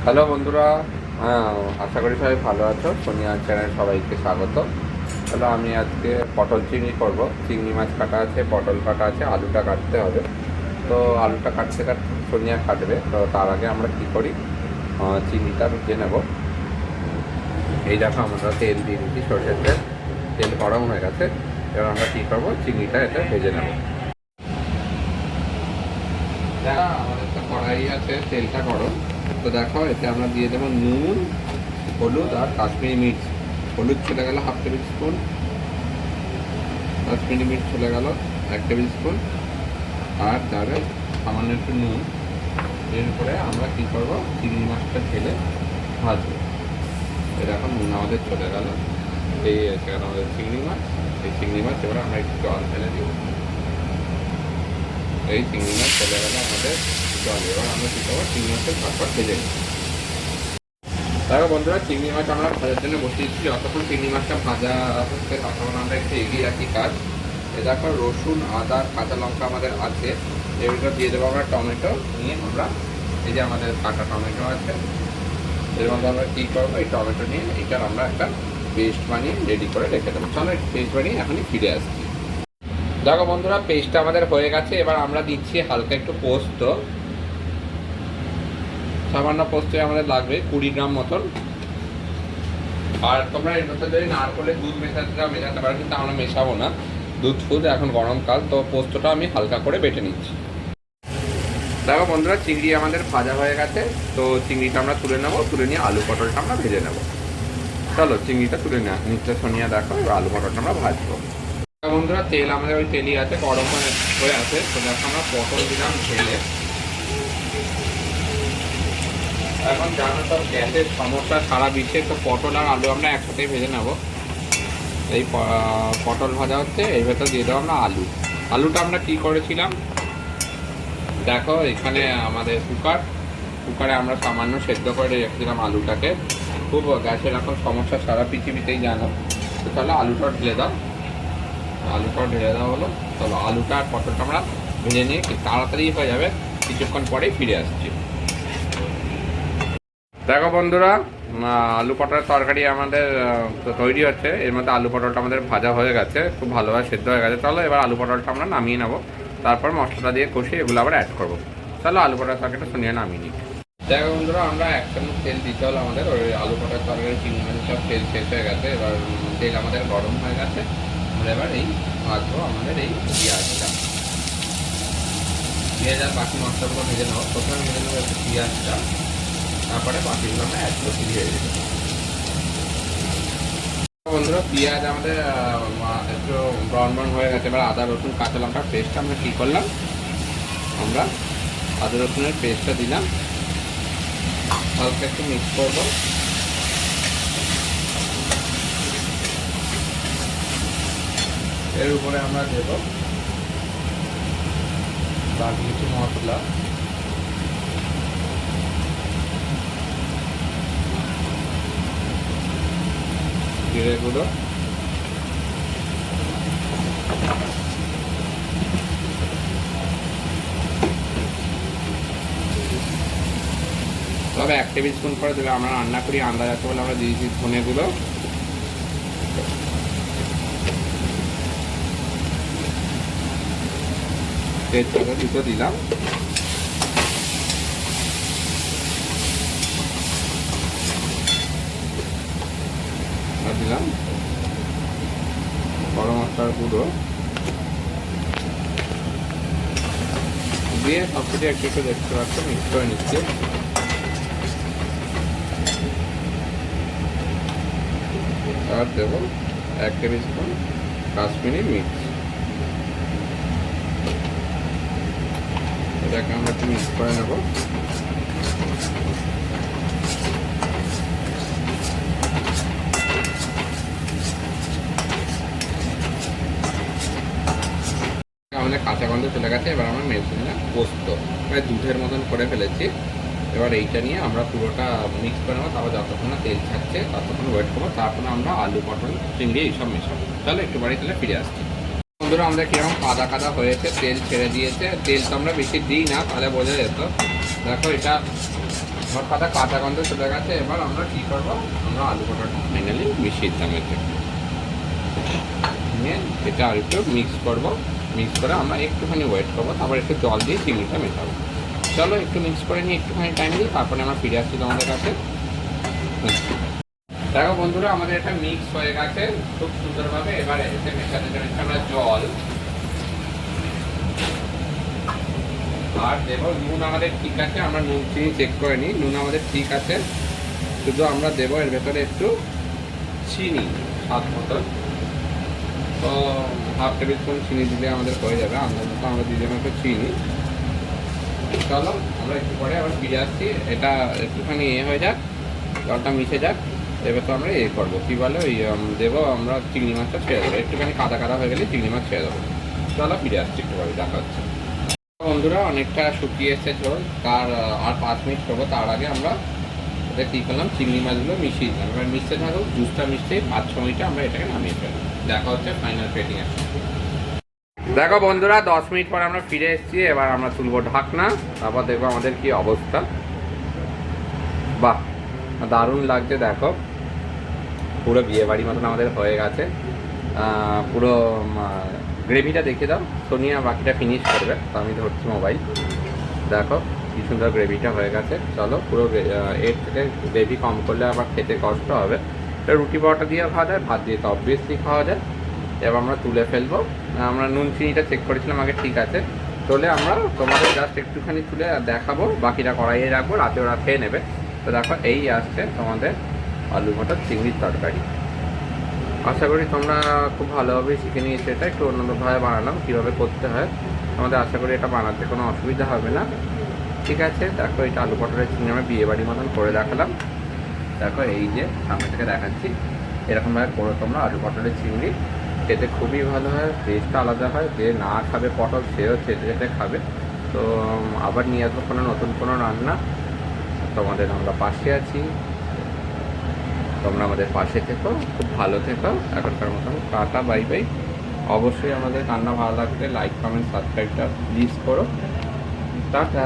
Hello বন্ধুরা, হ্যাঁ আশা করি সবাই ভালো আছো। সোনিয়া চ্যানেল সবাইকে স্বাগত। হ্যালো, আমি আজকে পটল চিংড়ি করব। চিংড়ি মাছ কাটা আছে, পটল কাটা আছে, আলুটা কাটতে হবে। তো আলুটা কাটতে কাটতে সোনিয়া কাটবে। তো তার আগে আমরা কী করি, চিংড়িটা ভেজে নেব। এই দেখো আমরা তেল দিয়ে দিচ্ছি, সরষের তেল। তেল গরম হয়ে গেছে, এবার আমরা কী করবো, চিংড়িটা এটা ভেজে নেব। দেখো আমাদের তো কড়াই আছে, তেলটা গরম। তো দেখো এতে আমরা দিয়ে দেবো নুন, হলুদ আর কাশ্মীরি মির্চ। হলুদ চলে গেল হাফ টেবিল স্পুন, কাশ্মীরি মির্চ চলে গেল 1 টেবিল স্পুন, আর যাবে সামান্য একটু নুন। এরপরে আমরা কী করবো, চিংড়ি মাছটা ঢেলে ভাজবো। এরকম নুন আমাদের চলে গেল। এই সেখানে আমাদের চিংড়ি মাছ। এই চিংড়ি মাছ এবার আমরা একটু জল ফেলে দিব। এই চিংড়ি মাছ চলে গেল আমাদের জল। এবার আমরা কী করবো, চিংড়ি মাছটা ঝটপট ভেজে নিই। দেখো বন্ধুরা, চিংড়ি মাছ আমরা ভাজার জন্য বসিয়েছি। যতক্ষণ চিংড়ি মাছটা ভাজা হচ্ছে ততক্ষণ আমরা একটু এগিয়ে রাখি কাজ। এ দেখো রসুন, আদা, কাঁচা লঙ্কা আমাদের আছে। এর ভিতর দিয়ে দেবো আমরা টমেটো নিয়ে। আমরা এই যে আমাদের কাঁচা টমেটো আছে, এর মধ্যে আমরা কী করবো, এই টমেটো নিয়ে এইটার আমরা একটা পেস্ট বানিয়ে রেডি করে রেখে দেবো। চলো পেস্ট বানিয়ে এখনই ফিরে আসছি। দেখো বন্ধুরা, পেস্টটা আমাদের হয়ে গেছে। এবার আমরা দিচ্ছি হালকা একটু পোস্ত। সামান্য পোস্ত আমাদের লাগবে 20 গ্রাম মতন। আর তোমরা এর মধ্যে যদি নারকলের দুধ মেশাতে পারো, কিন্তু আমরা মেশাবো না। দুধ ফুদ, এখন গরমকাল, তো পোস্তটা আমি হালকা করে বেটে নিচ্ছি। দেখো বন্ধুরা, চিংড়ি আমাদের ভাজা হয়ে গেছে। তো চিংড়িটা আমরা তুলে নেবো, তুলে নিয়ে আলু পটলটা আমরা ভেজে নেবো। চলো চিংড়িটা তুলে নিচ্ছে সোনিয়া। দেখো এবার আলু পটলটা আমরা ভাজবো। বন্ধুরা, তেল আমাদের ওই তেলই আছে, গরম হয়ে আছে। তো দেখো আমরা পটল দিলাম ঢেলে। এখন জানো তো গ্যাসের সমস্যা সারা বিশ্বে, তো পটল আর আলু আমরা একসাথেই ভেজে নেবো। এই পটল ভাজা হচ্ছে, এই ভেতর দিয়ে দেবো আমরা আলু। আলুটা আমরা কী করেছিলাম দেখো, এখানে আমাদের কুকারে আমরা সামান্য সেদ্ধ করে রেখেছিলাম আলুটাকে। খুব গ্যাসের এখন সমস্যা সারা পৃথিবীতেই জানো। তো তাহলে আলুটা ঢেলে দাও। আলুটাও ঢেলে দেওয়া হলো। চলো আলুটা আর পটলটা আমরা ভেজে নিয়ে তাড়াতাড়ি হয়ে যাবে, কিছুক্ষণ পরেই ফিরে আসছি। দেখো বন্ধুরা, আলু পটলের তরকারি আমাদের তৈরি হচ্ছে। এর মধ্যে আলু পটলটা আমাদের ভাজা হয়ে গেছে, খুব ভালোভাবে সেদ্ধ হয়ে গেছে। চলো এবার আলু পটলটা আমরা নামিয়ে নেবো। তারপর মশলা দিয়ে কষিয়ে এগুলো আবার অ্যাড করবো। চলো আলু পটলের তরকারিটা শুনিয়ে নামিয়ে নিই। দেখো বন্ধুরা, আমরা 1 চামচ তেল দিতে হলো আমাদের। ওই আলু পটলের তরকারি চিংড়ি মাছের সব তেল শেষ হয়ে গেছে। এবার তেল আমাদের গরম হয়ে গেছে। আমরা এবার এই ভাজবো আমাদের এই পেঁয়াজটা। পেঁয়াজ আর বাকি মশলাগুলো ভেজে নেবো। প্রথমে ভেজে নেবো একটু পেঁয়াজটা, তারপরে বাকিগুলো আমরা অ্যাড করতে দিয়ে দেবো। বন্ধুরা, পেঁয়াজ আমাদের একটু ব্রাউন হয়ে গেছে। এবার আদা রসুন কাঁচা লঙ্কার পেস্টটা আমরা কী করলাম, আমরা আদা রসুনের পেস্টটা দিলাম, হালকা একটু মিক্স করবো। এর উপরে আমরা দেব বাকি কিছু মশলা, জিরে গুঁড়ো, তবে 1 টেবিল স্পুন করে দেবে। আমরা রান্না করি আন্দাজ আছে বলে আমরা দিয়েছি ধনে গুঁড়ো। তেজপাতা দুটো দিলাম। আর দিলাম গরম মশলার গুঁড়ো দিয়ে সব কিছু একটু একটু দেখতে পাচ্ছ মিক্স করে নিচ্ছে। আর দেবো 1 টেবিল স্পুন কাশ্মীরি মির্চ। এটাকে আমরা একটু মিক্স করে নেবো। আমাদের কাঁচা গন্ধ চলে গেছে। এবার আমরা মেশে নিলাম পোস্ত, প্রায় দুধের মতন করে ফেলেছি। এবার এইটা নিয়ে আমরা পুরোটা মিক্স করে নেবো। তারপর যতক্ষণ না তেল ছাড়ছে ততক্ষণ ওয়েট করবো। তারপরে আমরা আলু পটল চিংড়ি এইসব মেশাবো। চলো একটু বাড়ি তাহলে ফিরে আসছি। বন্ধুরা, আমাদের কিরকম কাদা কাদা হয়েছে, তেল ছেড়ে দিয়েছে। তেল তো আমরা বেশি দিই না, তাহলে বোঝা যেত। দেখো এটা আমার কাটা কাঁচা গন্ধ চলে গেছে। এবার আমরা কী করবো, আমরা আলু পটাটা ফাইনালি মিশিয়ে দিলাম এতে নিয়ে এটা আর একটু মিক্স করবো। মিক্স করে আমরা একটুখানি ওয়েট করবো, তারপর একটু জল দিয়ে চিংড়িটা মেশাবো। চলো একটু মিক্স করে নিয়ে একটুখানি টাইম দিই, তারপরে আমরা ফিরে আসছি তোমাদের কাছে। দেখো বন্ধুরা, আমাদের এটা মিক্স হয়ে গেছে খুব সুন্দরভাবে। এবারে এতে মেশাতে মেশাতে আমরা জল আর দেবো নুন। আমাদের ঠিক আছে, আমরা নুন চিনি চেক করে নিই, নুন আমাদের ঠিক আছে। শুধু আমরা দেবো এর ভেতরে একটু চিনি স্বাদ মতো, তো হাফ টেবিল স্পুন চিনি দিলে আমাদের হয়ে যাবে। আন্দাজ মতো আমরা দিয়ে দেবো একটু চিনি। চলো আমরা একটু পরে আবার ফিরে আসছি। এটা একটুখানি হয়ে যাক, জলটা মিশে যাক। এবার তো আমরা করবো কী বলে, ওই দেবো আমরা চিংড়ি মাছটা ছেড়ে দেবো। একটুখানি কাদা কাদা হয়ে গেলে চিংড়ি মাছ ছেড়ে দেবো। চলো ফিরে আসছি একটু পরে, দেখা হচ্ছে। বন্ধুরা অনেকটা শুকিয়ে এসছে ঝোল, তার আর 5 মিনিট করবো। তার আগে আমরা এটা কী করলাম, চিংড়ি মাছগুলো মিশিয়ে দিলাম। এবার মিশতে থাকুক, জুসটা মিশতে 5-6 মিনিটে আমরা এটাকে নামিয়ে ফেলবো। দেখা হচ্ছে ফাইনাল পেটিংয়ে। দেখো বন্ধুরা, 10 মিনিট পর আমরা ফিরে এসেছি। এবার আমরা তুলবো ঢাকনা, তারপর দেখবো আমাদের কি অবস্থা। বাহ, দারুণ লাগছে। দেখো পুরো বিয়ে বাড়ি মতন আমাদের হয়ে গেছে। পুরো গ্রেভিটা দেখে দাও, সোনিয়া বাকিটা ফিনিশ করবে, তো আমি ধরছি মোবাইল। দেখো কি সুন্দর গ্রেভিটা হয়ে গেছে। চলো পুরো এর থেকে গ্রেভি কম করলে আবার খেতে কষ্ট হবে। এটা রুটি পরোটা দিয়েও খাওয়া যায়, ভাত দিয়ে তো অবভিয়াসলি খাওয়া যায়। এবার আমরা তুলে ফেলবো। আমরা নুন চিনিটা চেক করেছিলাম আগে, ঠিক আছে। তোলে আমরা তোমাদের জাস্ট একটুখানি তুলে দেখাবো, বাকিটা কড়াইয়ে রাখবো, রাতে ওরা খেয়ে নেবে। তো দেখো এই আসছে তোমাদের আলু মটর চিংড়ির তরকারি। আশা করি তোমরা খুব ভালোভাবেই শিখে নিয়েছো। এটা একটু অন্যভাবে বানালাম, কীভাবে করতে হয় আমাদের। আশা করি এটা বানাতে কোনো অসুবিধা হবে না। ঠিক আছে, দেখো এটা আলু পটলের চিংড়ি আমরা বিয়ে বাড়ির মতন করে দেখালাম। দেখো এই যে সামনে থেকে দেখাচ্ছি, এরকমভাবে করে তোমরা আলু পটলের চিংড়ি খেতে খুবই ভালো হয়, টেস্টটা আলাদা হয়। যে না খাবে পটল সেও চেটে চেটে খাবে। তো আবার নিয়ে আসবো কোনো নতুন কোনো রান্না। তোমাদের আমরা পাশে আছি, তোমরা আমাদের পাশে থেকো, খুব ভালো থেকো। এখনকার মতন টাটা, বাই বাই। অবশ্যই আমাদের রান্না ভালো লাগলে লাইক কমেন্ট সাবস্ক্রাইবটা প্লিজ করো। টাটা।